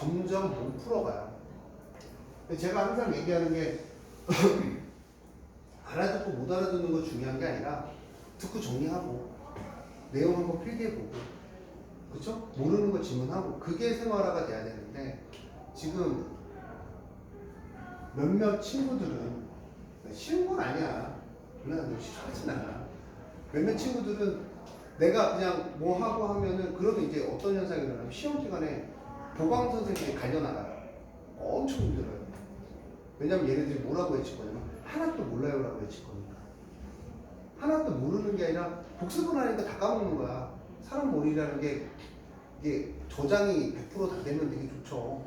점점 못 풀어가요. 근데 제가 항상 얘기하는 게 알아듣고 못 알아듣는 거 중요한 게 아니라 듣고 정리하고 내용 한번 필기해보고 그쵸? 모르는 거 질문하고 그게 생활화가 돼야 되는데 지금 몇몇 친구들은 쉬운 건 아니야. 물론 쉽진 않아. 몇몇 친구들은 내가 그냥 뭐 하고 하면은 그러면 이제 어떤 현상이 일어나면 시험 기간에 보강 선생님이 갈려나가요. 엄청 힘들어요. 왜냐면 얘네들이 뭐라고 외칠 거냐면 하나도 몰라요라고 외칠 거니까. 하나도 모르는 게 아니라 복습을 하니까 다 까먹는 거야. 사람 머리라는 게 이게 저장이 100%다 되면 되게 좋죠.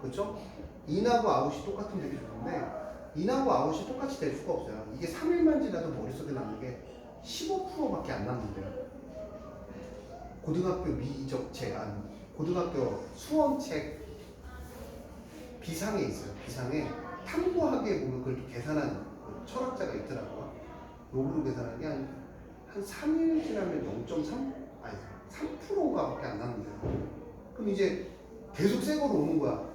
그렇죠? 인하고 아웃이 똑같으면 되게 좋은데 인하고 아웃이 똑같이 될 수가 없어요. 이게 3일만 지나도 머릿속에 남는 게 15%밖에 안 남는데요. 고등학교 미적책, 고등학교 수험책 비상에 있어요. 비상에 탐구하게 보면 그걸 또 계산한 철학자가 있더라고요. 로그로 계산한 게 한 3일 지나면 0.3, 아니 3%가밖에 안 남는데요. 그럼 이제 계속 새 거로 오는 거야.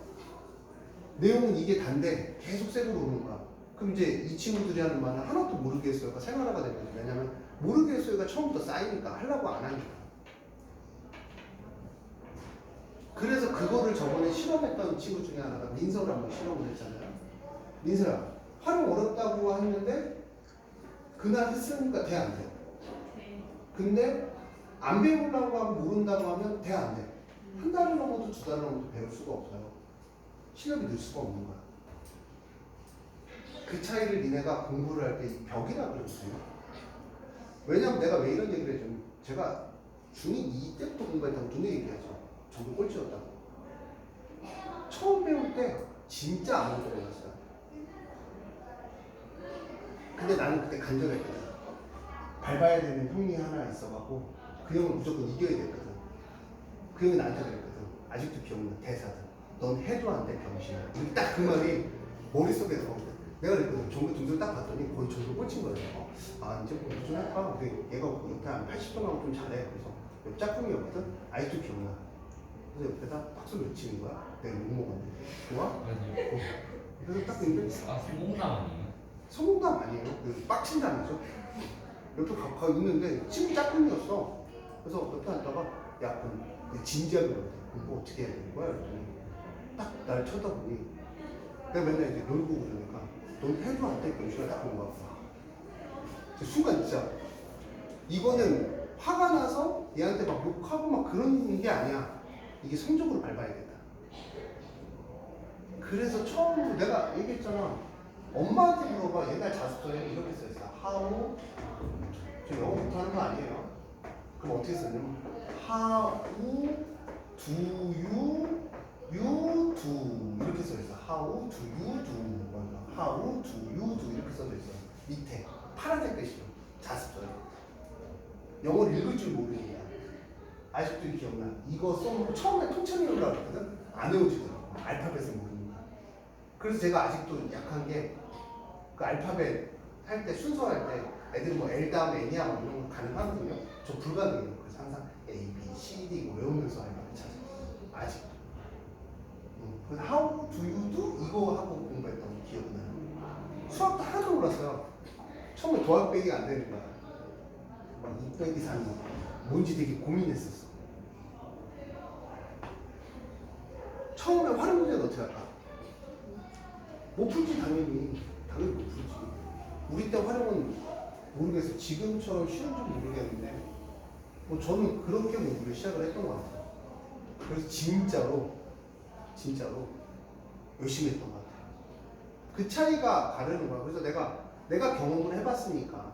내용은 이게 단데 계속 새 거로 오는 거야. 그럼 이제 이 친구들이 하는 말은 하나도 모르겠어요가 생활화가 되는 거예요. 왜냐면 모르겠어요가 처음부터 쌓이니까 하려고 안 하니까. 그래서 그거를 저번에 실험했던 친구 중에 하나가 민서를 한번 실험을 했잖아요. 민서야, 활용 어렵다고 했는데 그날 했으니까 돼 안 돼? 근데 안 배우려고 하면 모른다고 하면 돼 안 돼? 한 달을 넘어도 두 달을 넘어도 배울 수가 없어요. 실력이 늘 수가 없는 거야. 그 차이를 니네가 공부를 할 때 이 벽이라고 그러거든요. 왜냐면 내가 왜 이런 얘기를 해주면 제가 중2 때부터 공부했다고 눈에 얘기하죠. 저도 꼴찌였다고. 처음 배울 때 진짜 아무것도 몰랐어요. 근데 나는 그때 간절했거든. 밟아야 되는 형이 하나 있어갖고 그 형을 무조건 이겨야 됐거든. 그 형이 나한테 그랬거든. 아직도 기억나. 대사든. 넌 해도 안 돼, 병신아. 딱 그 말이 머릿속에 들어오거든. 내가 그랬거든. 전부 등수를 딱 봤더니 거의 저를 꼴찌인 거예요. 아, 이제 공부 좀 할까? 근데 얘가 옆에 한 80도 나오고 좀 잘해. 그래서 옆 짝꿍이었거든. 아직도 기억나. 그래서 옆에다 박수를 외치는 거야. 내가 욕먹었는데. 좋아? 그래서 딱 근데 성공담 아니에요? 성공담 아니에요. 그 빡친담이죠. 옆에 가까이 있는데 찐 짝꿍이었어. 그래서 옆에 앉다가 야, 그럼 진지하게 그러거든. 뭐 어떻게 해야 되는 거야? 그랬더니 딱 날 쳐다보니 내가 맨날 이제 놀고 그러니까 넌 해도 안 돼. 병신아 딱 보는 거야. 순간 진짜 이거는 화가 나서 얘한테 막 욕하고 막 그런 게 아니야. 이게 성적으로 밟아야겠다. 그래서 처음으로 내가 얘기했잖아. 엄마한테 물어봐. 옛날 자습서에 이렇게 써있어. How, 저 영어 못하는 거 아니에요. 그럼 어떻게 썼냐면 How do you do 이렇게 써있어. How do you do How do you do 이렇게 써져있어. 밑에 파란색 글씨로 자습서에. 영어를 읽을 줄 모르는 거야. 아직도 기억나. 이거 써놓고 처음에 통째로 외우려고 했거든. 안 외워지더라고. 알파벳을 모르는 거야. 그래서 제가 아직도 약한 게 그 알파벳 할 때 순서할 때 애들이 뭐 L 다음 N이야 막 이런 거 가능하거든요. 저 불가능해요. 그래서 항상 A, B, C, D 이거 외우면서 알파벳 찾아요. 아직도. 그래서 How do you do? 이거 하고 공부했던 기억이 나요. 수학도 하나도 몰랐어요. 처음에 더하기 빼기가 안 되는 거야. 막 2 빼기 3이 뭔지 되게 고민했었어. 처음에 활용 문제는 어떻게 할까? 못 풀지 당연히 못 풀지. 우리 때 활용은 모르겠어. 지금처럼 쉬운지 모르겠는데 뭐 저는 그렇게 공부를 시작을 했던 것 같아요. 그래서 진짜로 열심히 했던 것 같아요. 그 차이가 다르는 거야. 그래서 내가 경험을 해봤으니까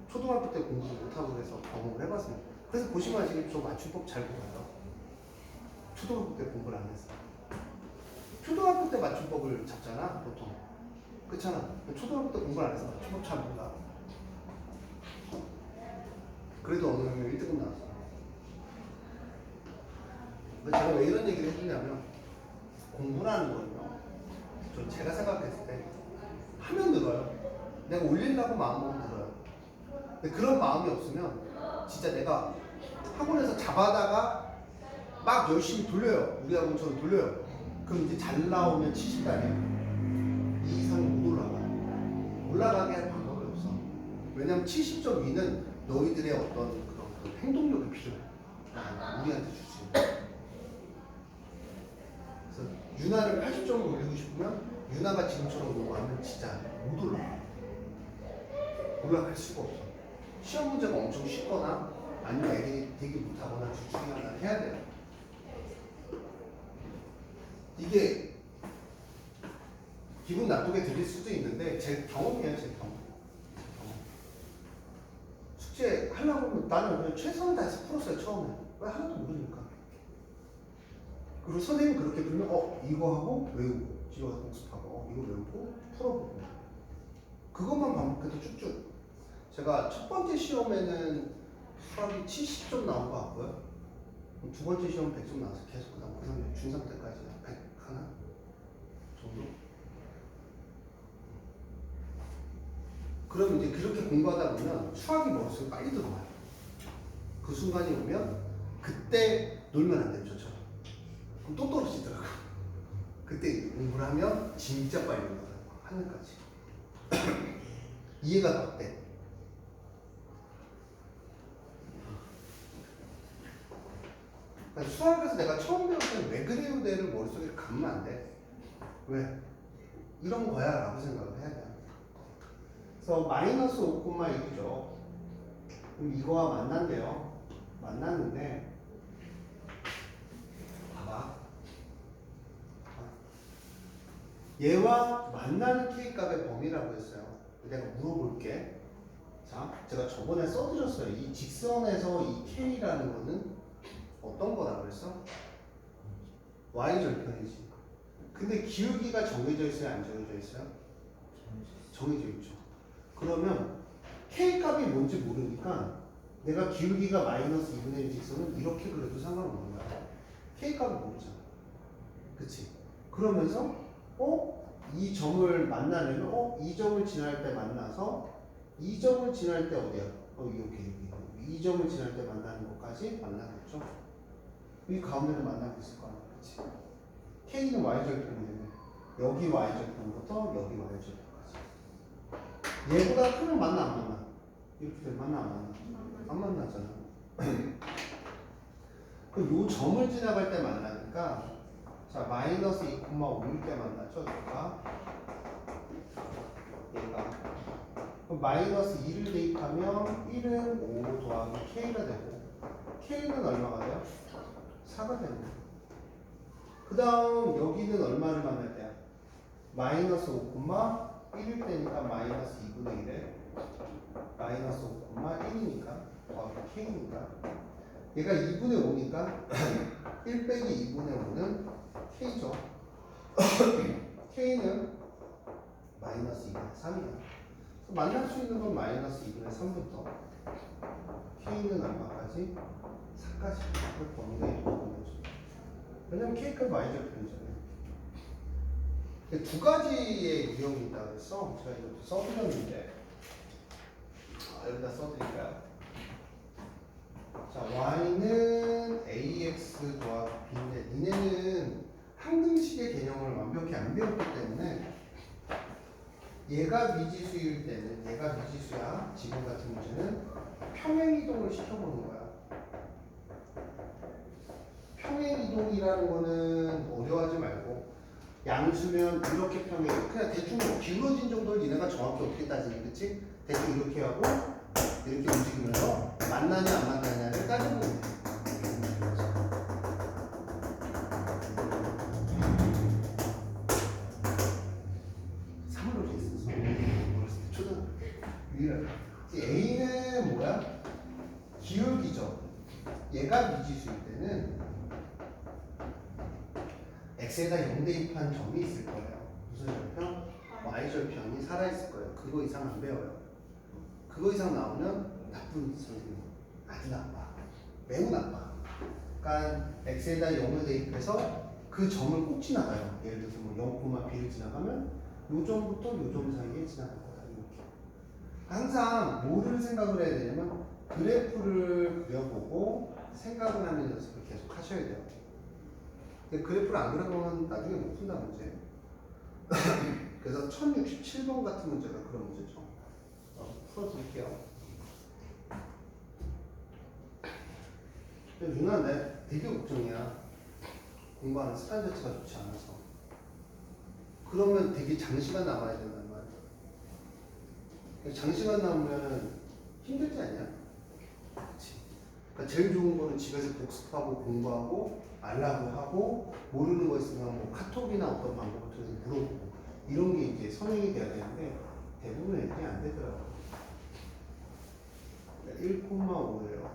초등학교 때 공부를 못하고 그래서 경험을 해봤으니까 그래서 보시면 지금 저 맞춤법 잘 보여요. 초등학교 때 공부를 안 했어. 초등학교 때 맞춤법을 잡잖아 보통. 그렇잖아. 초등학교 때 공부를 안 해서 맞춤법 잘 몰라. 그래도 어느 날 1등급 나왔어. 근데 제가 왜 이런 얘기를 해주냐면 공부라는 거는요. 제가 생각했을 때 하면 늘어요. 내가 올리려고 마음먹으면 늘어요. 근데 그런 마음이 없으면 진짜 내가 학원에서 잡아다가 막 열심히 돌려요. 우리 학원처럼 돌려요. 그럼 이제 잘 나오면 70단이에요. 이 이상 못 올라가게 할 방법이 없어. 왜냐면 70점 위는 너희들의 어떤 그런 그 행동력이 필요해. 우리한테 줄 수 있는. 그래서 유나를 80점을 올리고 싶으면 유나가 지금처럼 요구하면 진짜 못 올라갈 수가 없어. 시험 문제가 엄청 쉽거나 아니면 애들이 되게 못하거나 둘 중에 하나를 해야 돼요. 이게 기분 나쁘게 들릴 수도 있는데 제 경험이에요. 제 경험. 숙제 하려고 하면 나는 그냥 최선을 다해서 풀었어요. 처음에. 왜 하나도 모르니까. 그리고 선생님이 그렇게 불면 이거 하고 외우고 집에 가서 복습하고 이거 외우고 풀어보고 그것만 반복해도 쭉쭉. 제가 첫 번째 시험에는 수학이 70점 나온 거 같고요. 두 번째 시험 100점 나와서 계속 그다음 고3 중3 때까지 100 하나 정도. 그럼 이제 그렇게 공부하다 보면 수학이 머릿속에 빨리 들어와요. 그 순간이 오면 그때 놀면 안 돼요. 저처럼. 그럼 또 떨어지더라고요. 그때 공부를 하면 진짜 빨리 올라가요. 하늘까지. 이해가 딱 돼. 그러니까 수학에서 내가 처음 배울 때는 왜 그래요? 대를 머릿속에 감으면 안 돼. 왜? 이런 거야 라고 생각을 해야 돼. 그래서 마이너스 5,1이죠. 그럼 이거와 만난대요. 만났는데 봐봐. 얘와 만나는 K값의 범위라고 했어요. 내가 물어볼게. 자, 제가 저번에 써드렸어요. 이 직선에서 이 K라는 거는 어떤 거라고 그랬어? Y절편이지. 근데 기울기가 정해져 있어요? 안 정해져 있어요? 정해져 있죠. 그러면 K값이 뭔지 모르니까 내가 기울기가 마이너스 2분의 1 직선은 이렇게 그래도 상관없는 거야. K값을 모르잖아. 그치? 그러면서 이 점을 만나려면 이 점을 지날 때 만나서 이 점을 지날 때 어디야? 여기. 이 점을 지날 때 만나는 것까지 만나겠죠? 이 가운데는 만나고 있을 거 아니야. 그치? K는 Y절편이면 여기 Y절편부터 여기 Y절편까지. 얘보다 크면 만나 안 만나? 이렇게 되면 만나 안 만나? 안 만나잖아. 그럼 요 점을 지나갈 때 만나니까 자 마이너스 2,5일 때 만나죠. 얘가 그럼 마이너스 2를 대입하면 1은 5 더하기 K가 되고 K는 얼마가 돼요? 4가 되는 거예요. 그 다음 여기는 얼마를 만날 때야? 마이너스 5,1일 때니까 마이너스 2분의 1에 마이너스 5,1이니까 더하기 K니까 얘가 2분의 5니까 1 빼기 2분의 5는 K죠. K는 마이너스 2분의 3이야. 만날 수 있는 건 마이너스 2분의 3부터 K는 얼마까지? 4까지. 그 범위가 이렇게 보내죠. 왜냐면 K값 Y절편이잖아요. 두 가지의 유형이 있다고 해서 제가 이것도 써드렸는데 여기다 써드릴까요? 자, Y는 AX 더하기 B인데 니네는 항등식의 개념을 완벽히 안 배웠기 때문에 얘가 미지수일 때는 얘가 미지수야. 지금 같은 문제는 평행이동을 시켜보는 거야. 평행이동이라는 거는 어려워하지 말고 양수면 이렇게 평행 그냥 대충 기울어진 정도를 니네가 정확히 어떻게 따지니 그치? 대충 이렇게 하고 이렇게 움직이면서 만나냐 안 만나냐를 따지고 있는 거야. 3월로 있어서 초등 유일하게 A는 뭐야? 기울기죠. 얘가 미지수일 때는 X에다 0 대입한 점이 있을 거예요. 무슨 절편? Y절편이 살아있을 거예요. 그거 이상 안 배워요. 그거 이상 나오면 나쁜 선생님. 아주 나빠. 매우 나빠. 그러니까 X에다 0을 대입해서 그 점을 꼭 지나가요. 예를 들어서 뭐 0, B를 지나가면 요 점부터 요 점 사이에 지나갈 거다. 이렇게. 항상 뭐를 생각을 해야 되냐면 그래프를 그려보고 생각을 하는 연습을 계속 하셔야 돼요. 근데 그래프를 안 그려보면 나중에 못 푼다 문제. 그래서 1067번 같은 문제가 그런 문제죠. 풀어드릴게요. 근데 누나 내 되게 걱정이야. 공부하는 습관 자체가 좋지 않아서. 그러면 되게 장시간 남아야 된단 말이야. 장시간 남으면 힘들지 않냐? 그치. 그러니까 제일 좋은 거는 집에서 복습하고 공부하고 알라고 하고 모르는 거 있으면 뭐 카톡이나 어떤 방법을 통해서 물어보고 이런 게 이제 선행이 돼야 되는데 대부분 애들이 안 되더라고. 1,5예요.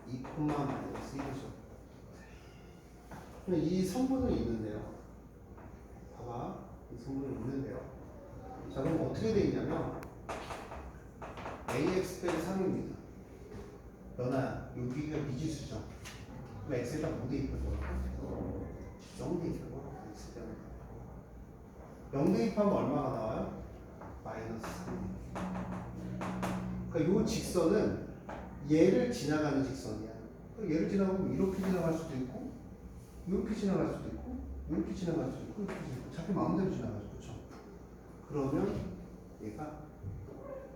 2, 마이너스 1이죠. 이 성분은 있는데요. 봐봐. 이 성분은 있는데요. 자, 그럼 어떻게 돼 있냐면 ax 빼기 3입니다. 연아, 여기가 미지수죠. 그럼 x에다 뭐 대입할 거야? 0 대입할 거야. x 때문에. 0 대입하면 얼마가 나와요? 마이너스 3. 그러니까 이 직선은 얘를 지나가는 직선이야. 얘를 지나가면 이렇게 지나갈 수도 있고, 이렇게 지나갈 수도 있고, 이렇게 지나갈 수도 있고, 이렇게 지나갈 수도 있고, 자기 마음대로 지나가죠. 그렇죠? 그러면 얘가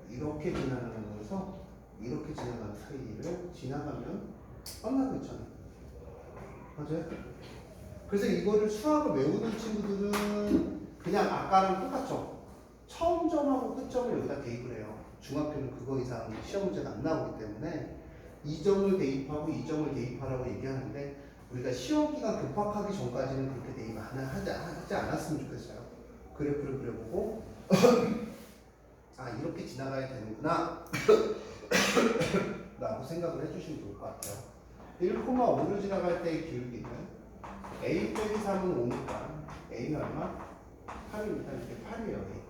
이렇게 지나가는 거에서 이렇게 지나가는 사이를 지나가면 끝나고 있잖아. 맞아요? 그래서 이거를 수학을 외우는 친구들은 그냥 아까랑 똑같죠. 처음 점하고 끝점을 여기다 대입을 해요. 중학교는 그거 이상 시험 문제가 안 나오기 때문에 이 점을 대입하고 이 점을 대입하라고 얘기하는데 우리가 시험 기간 급박하기 전까지는 그렇게 대입 하지 않았으면 좋겠어요. 그래프를 그려보고 아 이렇게 지나가야 되는구나 라고 생각을 해주시면 좋을 것 같아요. 1,5를 지나갈 때의 기울기는 a 빼기 3은 5니까 a는 얼마? 8입니다. 이렇게 8이에요. a.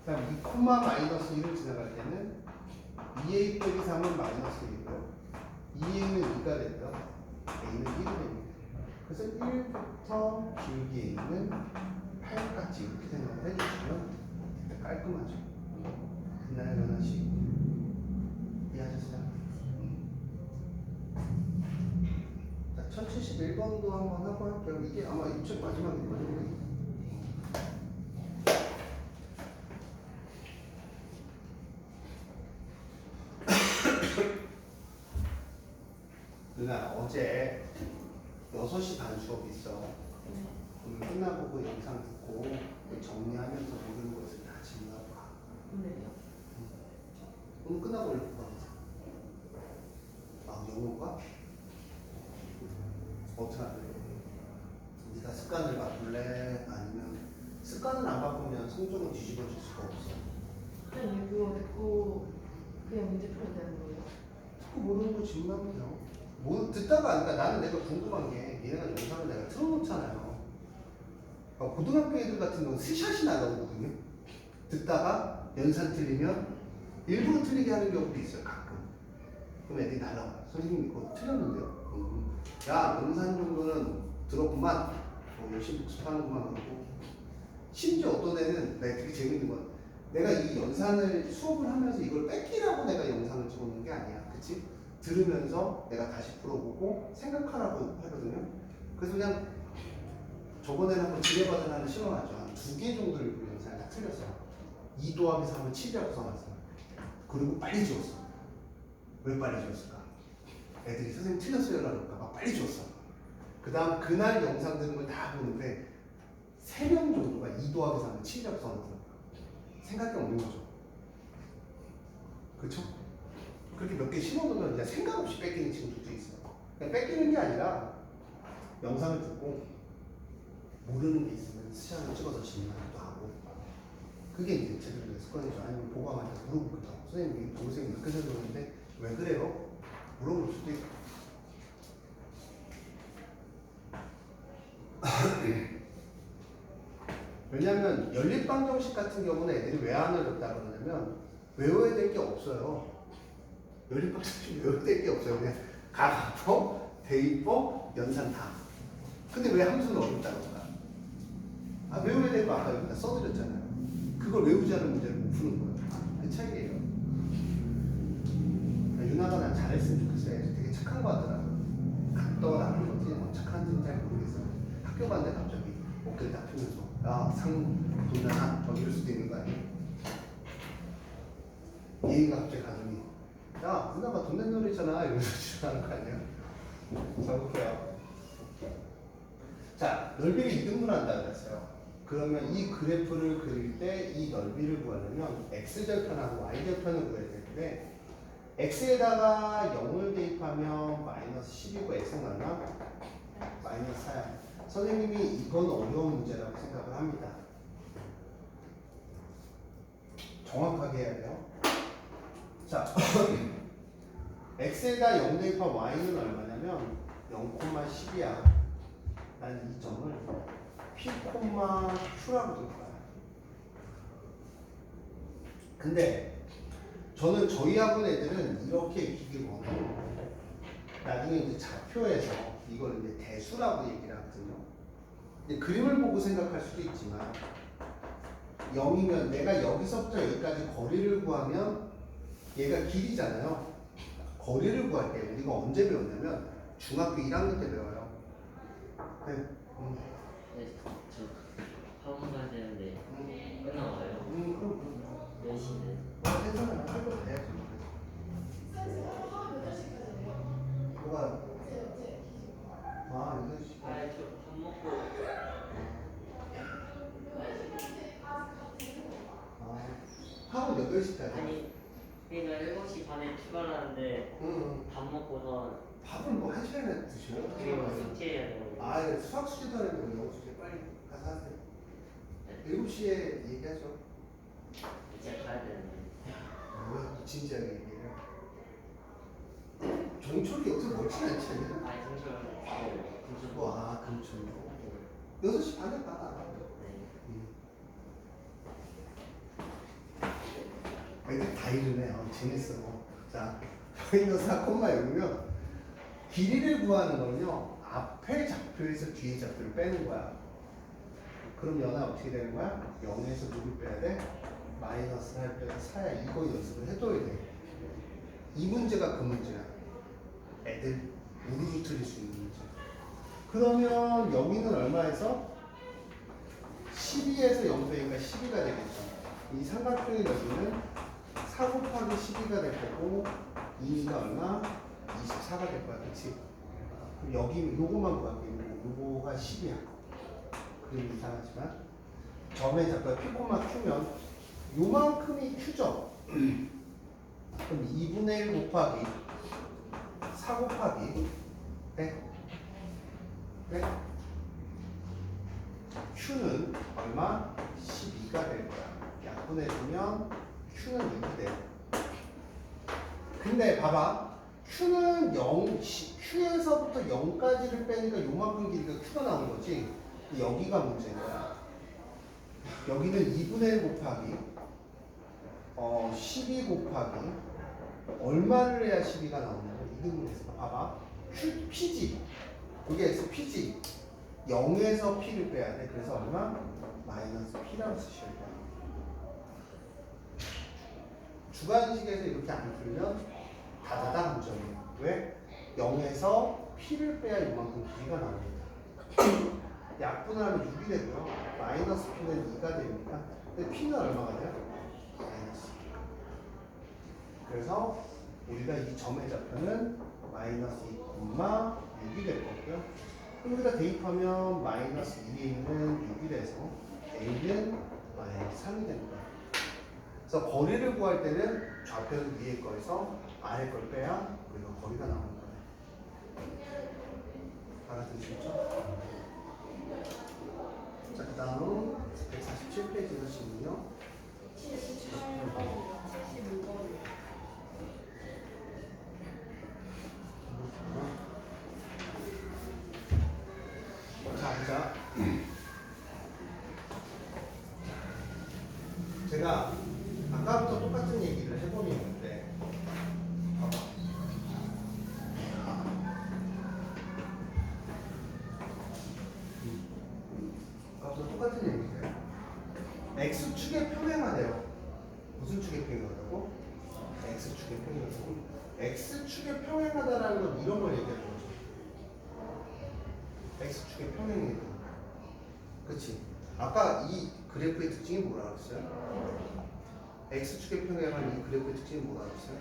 그 다음 2, 마이너스 1을 지나갈 때는 2a 빼기 3은 마이너스 1이고요. 2a는 2가 되고요. a는 1이 됩니다. 그래서 1부터 기울기 a는 8까지 이렇게 생각을 해주시면 깔끔하죠. 그날 연하시 이해하셨어요? 자, 1071번도 한번 하고 할게요. 이게 아마 입책 마지막이거든요. 누나 어제 6시 반 수업 있어. 오늘 끝나고 그 영상 듣고 정리하면서 모르는 것을 다 질문하고 가. 오늘요? 오늘 끝나고 올릴 거야. 아, 영어가? 어떻게 할래? 네가 습관을 바꿀래? 아니면 습관을 안 바꾸면 성적은 뒤집어질 수가 없어. 아니 그거 듣고 그냥 문제 풀어야 되는 거예요? 듣고 모르는 거 질문하면 돼요. 뭐 듣다가 그러니까 나는 내가 궁금한 게 얘네가 영상을 내가 틀어놓잖아요. 고등학교 애들 같은 경우는 스샷이 날라오거든요. 듣다가 연산 틀리면 일부러 틀리게 하는 경우도 있어요. 가끔. 그럼 애들이 날라와요. 선생님 이거 틀렸는데요. 야 연산 정도는 들었구만. 열심히 복습하는구만 하고. 심지어 어떤 애는 내가 되게 재밌는 건 내가 이 연산을 수업을 하면서 이걸 뺏기라고 내가 영상을 찍어놓은 게 아니야. 그치? 들으면서 내가 다시 풀어보고 생각하라고 하거든요. 그래서 그냥 저번에는 한번 지뢰받은 하는 실험하죠. 한 2개 정도를 그 영상을 다 틀렸어. 2 더하기 3은 7이라고 써놨어. 그리고 빨리 지웠어. 왜 빨리 지웠을까? 애들이 선생님 틀렸어요 라니까 막 빨리 지웠어. 그 다음 그날 영상 들은 걸 다 보는데 3명 정도가 2 더하기 3은 7이라고 써놨더라고요. 생각이 없는 거죠. 그쵸? 그렇게 몇 개 심어놓으면 그냥 생각 없이 뺏기는 친구들도 있어요. 그냥 뺏기는 게 아니라 영상을 듣고 모르는 게 있으면 스샷을 찍어서 질문하기도 하고 그게 이제 제대로 된 습관이죠. 아니면 보강한테 물어보기도 하고 선생님 동생이 이렇게 설명했는데 왜 그래요? 물어볼 수도 있고 왜냐하면 연립방정식 같은 경우는 애들이 왜 안 어렵다 그러냐면 외워야 될 게 없어요. 연립방정식 외워야 될 게 없어요. 그냥 가합법, 대입법, 연산 다. 근데 왜 함수는 어렵다 그럴까? 아, 외워야 될 거 아까 여기다 써드렸잖아요. 그걸 외우지 않은 문제를 못 푸는 거예요. 그 차이예요. 유나가 난 잘했으면 좋겠어요. 애들 되게 착한 거 같더라고요. 각도가 나는 건지 뭐 착한지는 잘 모르겠어요. 학교 갔는데 갑자기 어깨를 딱 펴면서 야상 돈 내놔 막 이럴 수도 있는 거 아니에요? 얘가 갑자기 가더니 야 누나가 돈 낸다 그랬잖아 이러면서 지나가는 거 아니에요? 자 볼게요. 자 넓이를 이등분한다 그랬어요. 그러면 이 그래프를 그릴 때 이 넓이를 구하려면 x절편하고 y절편을 구해야 되는데 x에다가 0을 대입하면 마이너스 10이고 x는 얼마? 마이너스 4야. 선생님이 이건 어려운 문제라고 생각을 합니다. 정확하게 해야 돼요. 자, x에다 0 대입한 y는 얼마냐면 0,10이야. 난 이 점을 p, q라고 둘 거야. 근데 저는 저희 학원 애들은 이렇게 익히고 나중에 이제 좌표에서 이걸 이제 대수라고 얘기를 하거든요. 근데 그림을 보고 생각할 수도 있지만 0이면 내가 여기서부터 여기까지 거리를 구하면 얘가 길이잖아요. 거리를 구할 때 우리가 언제 배웠냐면 중학교 1학년 때 배워요. 네. 네, 저 학원 가야 되는데 끝나와요. 그럼. 몇 시인데? 해서는 할거 다 해야지. 뭐가? 아, 이거 씨. 아, 저밥 먹고 학원 8시까지. 아니 그러니까 7시 반에 출발하는데 밥 먹고서 밥은 뭐 1시간에 드시면 어떻게 그리고 해요? 숙제해야 되고 아, 이거 수학 숙제도 하는데 영어 숙제 빨리 가서 하세요. 7시에 얘기하죠. 이제 가야 되는데. 뭐야, 또 진지하게 얘기해요. 종철이 여기서 멀진 않지 않냐? 아니 잠시만요. 아, 금촌. 6시 반에 가. 애들 다 이러네. 재밌어. 자, 마이너스 4,0면 길이를 구하는 거는요. 앞에 좌표에서 뒤에 좌표를 빼는 거야. 그럼 연하 어떻게 되는 거야? 0에서 누굴 빼야 돼? 마이너스 4를 빼서 4야. 이거 연습을 해둬야 돼. 이 문제가 그 문제야. 애들 우르르 틀릴 수 있는 문제. 그러면 여기는 얼마에서? 12에서 0 빼니까 12가 되겠죠. 이 삼각형의 넓이는 4 곱하기 12가 될 거고 2가 얼마? 24가 될 거야. 그치? 그럼 여기 요거만 구할게. 요거가 10이야. 그림 이상하지만 점의 잡과 P, Q면 요만큼이 Q죠. 그럼 2분의 1 곱하기 4 곱하기 네? Q는 얼마? 12가 될 거야. 약분해주면 Q는 6이 돼요. 근데 봐봐. Q는 0, Q에서부터 0까지를 빼니까 요만큼 길이가 Q가 나온 거지. 여기가 문제인 거야. 여기는 2분의 1 곱하기 12 곱하기 얼마를 해야 12가 나오냐고. 이등분해서 봐봐. Q, P지. 이게 X, P지. 0에서 P를 빼야 돼. 그래서 얼마? 마이너스 P라고 쓰셔야 돼요. 주관식에서 이렇게 안 풀면 다다다 함정이에요. 왜? 0에서 P를 빼야 이만큼 길이가 나옵니다. 약분하면 6이 되고요. 마이너스 P는 2가 되니까. 근데 P는 얼마가 돼요? 마이너스 2. 그래서 우리가 이 점의 좌표는 마이너스 2,6이 될 거고요. 그럼 우리가 대입하면 마이너스 2에 있는 6이 돼서 A는 마이너스 3이 되는 거예요. 그래서 거리를 구할 때는 좌표는 위에 거에서 아래 걸 빼야 우리가 거리가 나오는 거예요. 알아들으셨죠? 자, 그 다음 147페이지 하시면요. 78번, 75번. 자, 제가 아까부터 똑같은 얘기를 해보고 있는데, 봐봐. 아까부터 똑같은 얘기예요. X축의 평행하래요. 무슨 축의 평행하다고? x축에 평행하다라는 건 이런 걸 얘기하는 거죠. x축에 평행이다. 그치? 아까 이 그래프의 특징이 뭐라 그랬어요? x축에 평행한 이 그래프의 특징이 뭐라 그랬어요?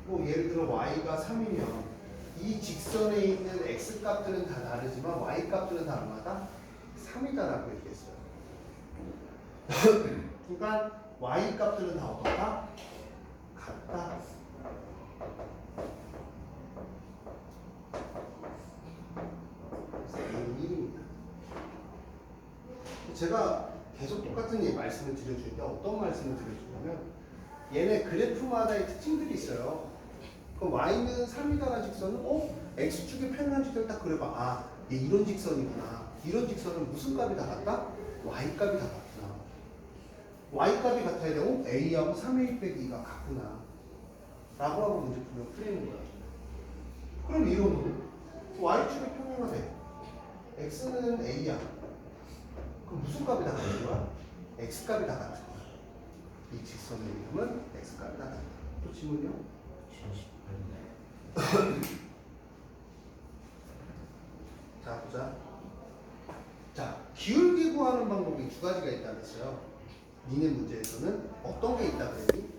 뭐 예를 들어 y가 3이면 이 직선에 있는 x 값들은 다 다르지만 y 값들은 다 얼마다? 3이다라고 얘기했어요. 그러니까 y 값들은 다 어떻다? 같다. A는 1입니다. 제가 계속 똑같은 말씀을 드려주는데 어떤 말씀을 드려주냐면 얘네 그래프마다의 특징들이 있어요. 그럼 y는 3이다라는 직선은 x축에 평행한 직선을 딱 그려봐. 아, 얘 이런 직선이구나. 이런 직선은 무슨 값이 다 같다? y 값이 다 같구나. y 값이 같아야 되고 a하고 3a 빼기 2가 같구나 라고 하고 문제 풀면 풀리는 거야. 그럼 이거는 y축에 평행하대. x는 a야. 그럼 무슨 값이 다 같은 거야? x 값이 다 같은 거야. 이 직선의 이름은 x 값이 다 같다. 또 질문이요? 자, 보자. 자, 기울기 구하는 방법이 두 가지가 있다고 했어요. 니네 문제에서는 어떤 게 있다 그랬니?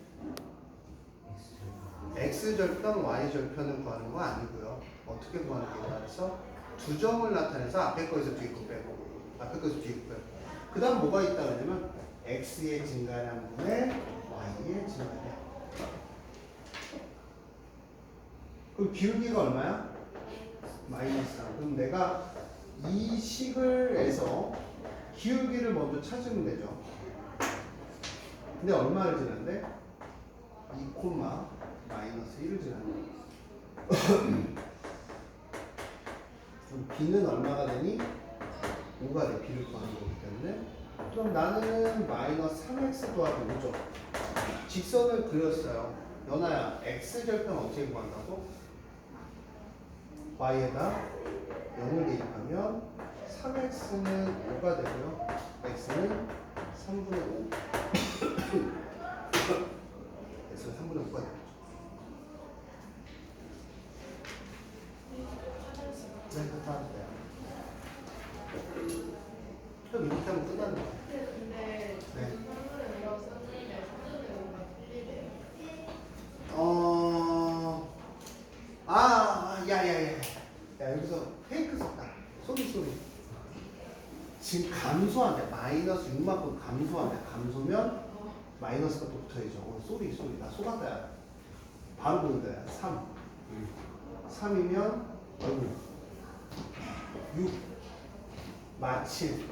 x절편, y절편을 구하는 거 아니고요. 어떻게 구하는 게 있다 그래서 두 점을 나타내서 앞에 거에서 뒤에 거 빼고 앞에 거에서 뒤에 거 빼고 그 다음 뭐가 있다 그러냐면 x의 증가량분의 y의 증가량. 그럼 기울기가 얼마야? 마이너스 3. 그럼 내가 이 식을 해서 기울기를 먼저 찾으면 되죠. 근데 얼마를 지났는데? 2, 마이너스 1을 지났네. 그럼 b는 얼마가 되니? 5가 돼. b를 구하는 거기 때문에. 그럼 나는 마이너스 3x 더하기 5죠. 직선을 그렸어요. 연아야, x절편 어떻게 구한다고? y에다 0을 대입하면 3x는 5가 되고요. x는 3분의 5. x는 3분의 5가 되죠. 네, 그렇게 하면 돼요. 그럼 이렇게 하면 끝나는 거예요. 근데 네. 이라고 썼는데 3분의 5가 틀리대요. 야, 여기서 페이크 썼다. 소리. 지금 감소한대. 마이너스 6만큼 감소한대. 감소면 마이너스가 또 붙어야죠. 소리. 나 속았다. 야. 바로 보는다. 3. 3이면, 6. 마칠.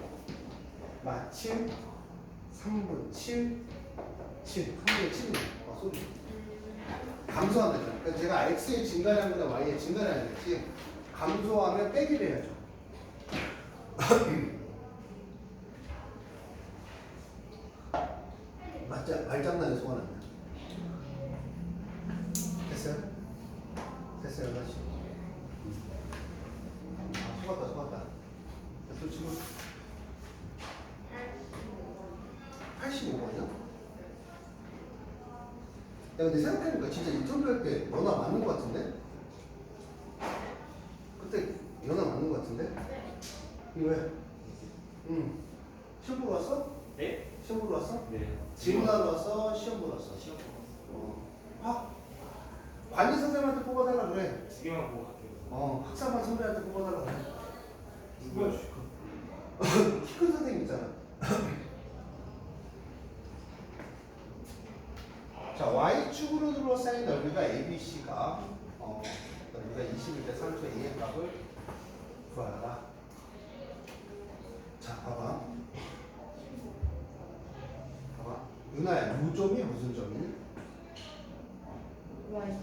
3분 7. 3분의 7입니다. 소리. 감소한다. 그러니까 제가 x의 증가량보다 y의 증가량이 됐지. 감소하면 빼기를 해야죠. 말장난에 속아놨네. 됐어요? 다시. 속았다. 또 지금 85번이야? 야, 근데 생각해보니까 진짜 인터뷰 할 때 연하 맞는 거 같은데? 그때 연하 맞는 거 같은데? 이거 왜? 시험 보러 왔어? 네? 시험 보러 왔어? 네. 질문하러 왔어? 시험 보러 왔어? 시험 관리 선생님한테 뽑아달라 그래. 두 개만 보고 갈게요. 학사반 선배한테 뽑아달라 그래. 누구야? 키 큰 선생님 있잖아. 자, Y축으로 둘러싸인 넓이가 ABC가 넓이가 21대 3초 A의 값을 구하라. 자, 봐봐. 윤아야, 요 점이 무슨 점이니? Y,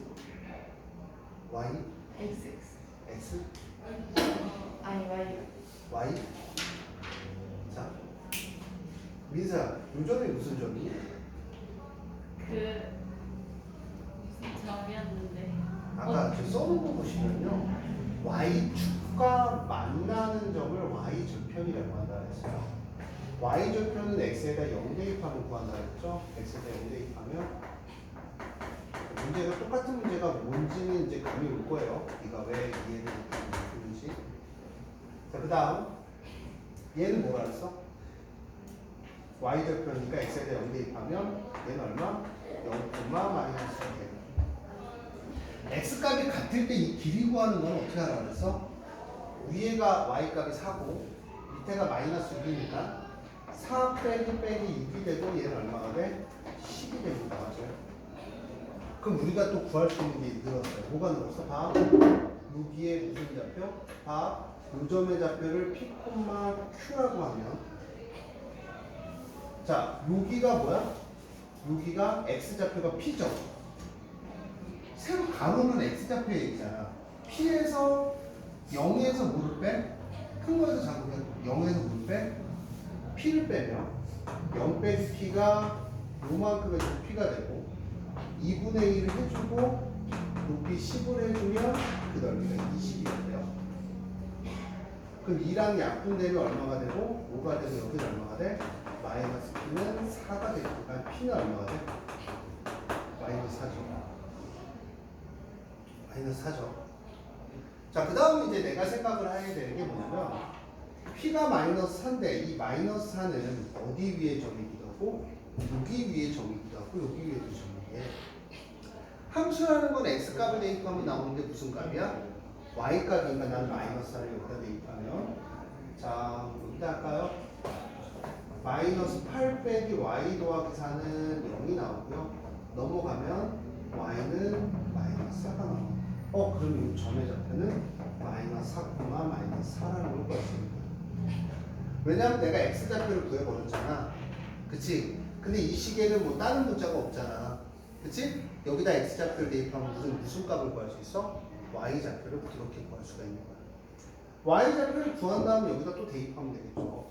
Y? X. X? 아니 Y. Y? 자, 민서야, 요 점이 무슨 점이니? 무슨 점이었는데. 아까 저 써놓은 거 보시면요, Y축과 만나는 점을 Y절편이라고 한다 그랬어요. Y절편은 X에다 0 대입하면 구한다 그랬죠? X에다 0 대입하면 문제가 똑같은 문제가 뭔지는 이제 감이 올 거예요. 네가 왜 이해를 못했는지. 자, 그 다음 얘는 뭐라 그랬어? y 절표니까 x에 대해 0 대입하면 얘는 얼마? 0, 마이너스 1. x 값이 같을 때 이 길이 구하는 건 어떻게 하라 그랬어? 위에가 y 값이 4고 밑에가 마이너스 6이니까 4 빼기 6이 되고 얘는 얼마가 돼? 10이 됩니다. 맞아요? 그럼 우리가 또 구할 수 있는 게 늘었어요. 뭐가 늘었어? 봐. 여기에 무슨 좌표? 봐. 요점의 좌표를 P, Q라고 하면 자, 여기가 뭐야? 여기가 X 좌표가 P죠. 세로 가로는 X 좌표의 얘기잖아. P에서 0에서 뭐를 빼? 큰 거에서 잡으면 0에서 뭐를 빼? P를 빼면 0 빼기 P가 요만큼의 P가 되고 2분의 1을 해주고 높이 10을 해주면 그 넓이가 20이 돼요. 그럼 2랑 약분되면 얼마가 되고 5가 되면 여기는 얼마가 돼? 마이너스 P는 4가 되고 그러니까 P는 얼마가 돼? 마이너스 4죠. 마이너스 4죠. 자, 그 다음 이제 내가 생각을 해야 되는 게 뭐냐면 P가 마이너스 4인데 이 마이너스 4는 어디 위에 점이기도 하고 여기 위에 점이기도 하고 여기 위에도 점이에요. 함수라는 건 x값을 대입하면 나오는 게 무슨 값이야? y값이니까 난 마이너스 4를 여기다 대입하면 자, 여기다 할까요? 마이너스 8 빼기 y 더하기 4는 0이 나오고요. 넘어가면 y는 마이너스 4가 나와요. 그럼 이 점의 좌표는 마이너스 4, 마이너스 4라는 걸 구했습니다. 왜냐면 내가 x좌표를 구해버렸잖아. 그치? 근데 이 시계는 뭐 다른 문자가 없잖아. 그치? 여기다 x좌표를 대입하면 무슨 값을 구할 수 있어? y좌표를 그렇게 구할 수가 있는 거야. y좌표를 구한 다음에 여기다 또 대입하면 되겠죠.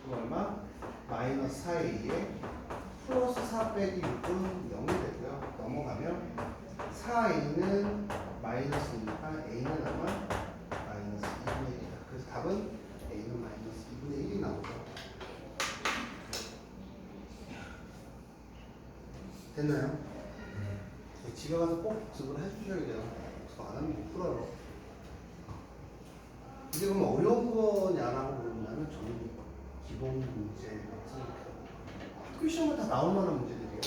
그럼 얼마? 마이너스 4a에 플러스 4 빼기 6은 0이 되고요. 넘어가면 4a는 마이너스니까 a는 아마 마이너스 2분의 1이다. 그래서 답은 a는 마이너스 2분의 1이 나오죠. 됐나요? 집에 가서 꼭 복습을 해주셔야 돼요. 복습 안 하면 못 풀어요. 이게 그럼 어려운 거냐라고 물으면 저는 기본 문제 생각해요. 학교 시험에 다 나올 만한 문제들이에요.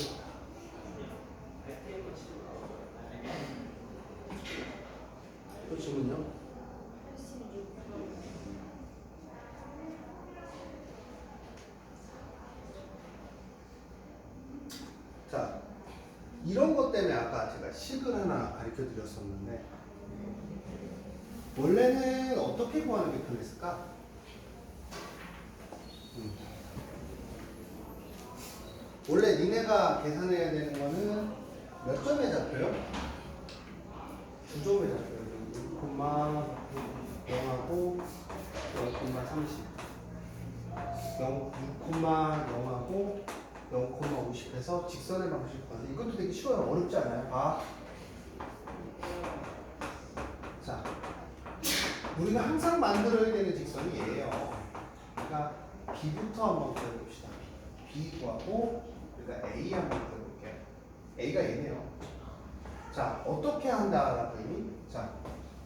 또 질문요? 자, 이런 것 때문에 아까 제가 식을 하나 가르쳐 드렸었는데 원래는 어떻게 구하는 게 편했을까? 원래 니네가 계산해야 되는 거는 몇 점의 좌표요? 2점의 좌표요. 6,0하고 0,30 6,0하고 0,50 해서 직선의 방식을 구하는 이것도 되게 쉬워요. 어렵지 않아요? 봐. 자, 우리가 항상 만들어야 되는 직선이 얘예요. 그러니까 B부터 한번 구해봅시다. B 구하고 그러니까 A 한번 구해볼게요. A가 얘네요. 자, 어떻게 한다라고 했니? 자,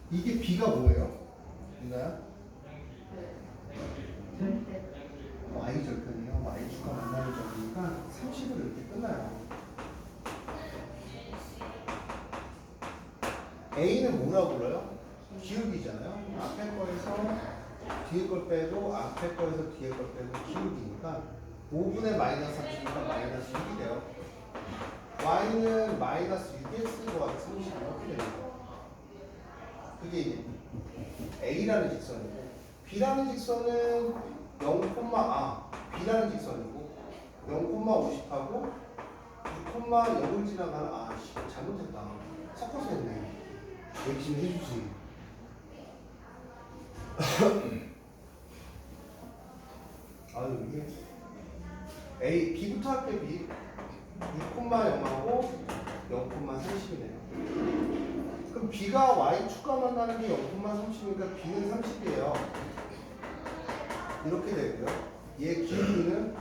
이게 B가 뭐예요? 이거야? Y 절편이에요. Y축과 만나는 점이니까 30으로 이렇게 끝나요. A는 뭐라고 불러요? 기울기잖아요. 앞에 거에서 뒤에 걸 빼고 앞에 거에서 뒤에 걸 빼고 기울기니까 5분의 마이너스 30이니까 마이너스 6이 돼요. Y는 마이너스 6x 더하기 30 이렇게 되는 거예요. 그게 이제 A라는 직선이고 B라는 직선은 B라는 직선이고 0,50하고 6,0을 지나가는 잘못했다. 섞어서 했네. 열심히 해주지. 아유 이게 B부터 할게. B 6,0하고 0,30이네요. 그럼 B가 Y축과 만나는 게 0,30이니까 B는 30이에요. 이렇게 되고요. 얘 기울기는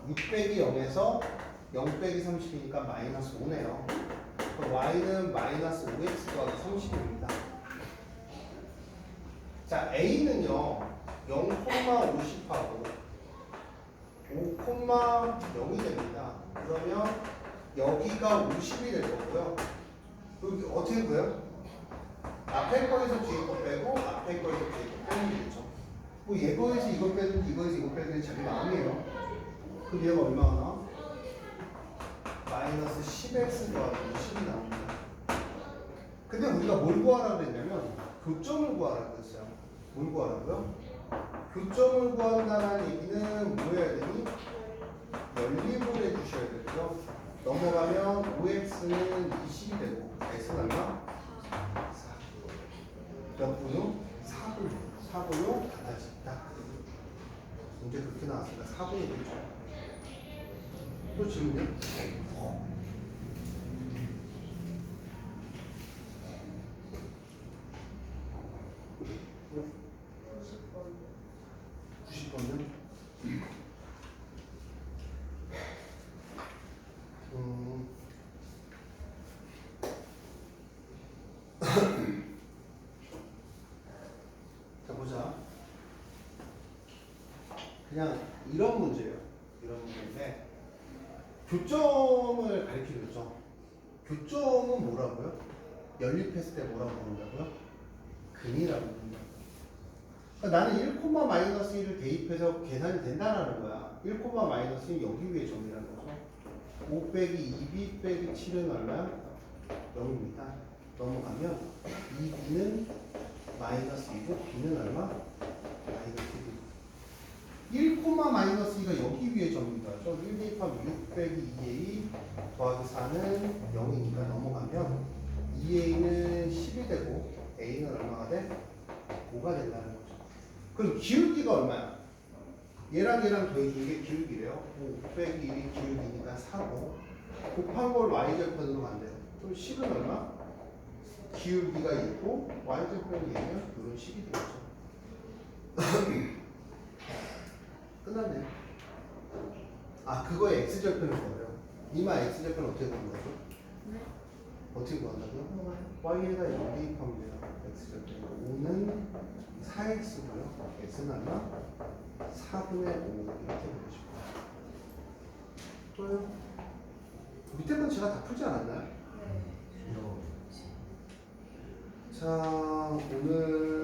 6 빼기 0에서 0 빼기 30이니까 마이너스 5네요. y는 마이너스 5x 더하기 30입니다. 자, a는요 0,50하고 5,0이 됩니다. 그러면 여기가 50이 될 거고요. 여기 어떻게 구해요? 앞에 거에서 뒤에 거 빼고 앞에 거에서 뒤에 거 빼면 되겠죠. 뭐 이거에서 이거 빼든지 이거에서 이거 빼든지 자기 마음이에요. 그럼 얘가 얼마나 나와? 마이너스 10x 더하기 10이 나옵니다. 근데 우리가 뭘 구하라고 그랬냐면 교점을 구하라고 했어요. 뭘 구하라고요? 교점을 구한다는 얘기는 뭐 해야 되니? 연립을 해주셔야 되고요. 넘어가면 5x는 20이 되고 x는 얼마? 4. 몇 분요? 4분. 4분요? 같아진다. 문제 그렇게 나왔으니까 4분이 되죠. 또 질문이요? 90번요? 자, 보자. 그냥 이런 문제예요. 이런 문제인데 교점을 가리키겠죠. 교점은 뭐라고요? 연립했을 때 뭐라고 부른다고요? 근이라고 부른다. 그러니까 나는 1,-1을 대입해서 계산이 된다는 거야. 1,-1은 여기 위에 점이라는 거죠. 5 빼기 2b 빼기 7은 얼마야? 0입니다. 넘어가면 2b는 마이너스 2고 b는 얼마? 마이너스 2. 1,-2가 여기 위에 점입니다. 1 대입하면 6 빼기 2a 더하기 4는 0이니까 넘어가면 2a는 10이 되고 a는 얼마가 돼? 5가 된다는 거죠. 그럼 기울기가 얼마야? 얘랑 얘랑 더해준 게 기울기래요. 5 빼기 1이 기울기니까 4고 곱한 걸 y절편으로 간대요. 그럼 10은 얼마? 기울기가 있고 y절편이 얘면 이런 식이 되겠죠. 끝났네요. 아, 그거에 x절편을 구하래요. 이마 x절편 어떻게 구하는 거죠? 네. 어떻게 구한다고요? 뭐가요? y에다 0 대입하면 돼요. x절편. 5는 4x고요. x는 얼마? 4분의 5 이렇게 되죠. 또요? 밑에 건 제가 다 풀지 않았나요? 네. 자, 오늘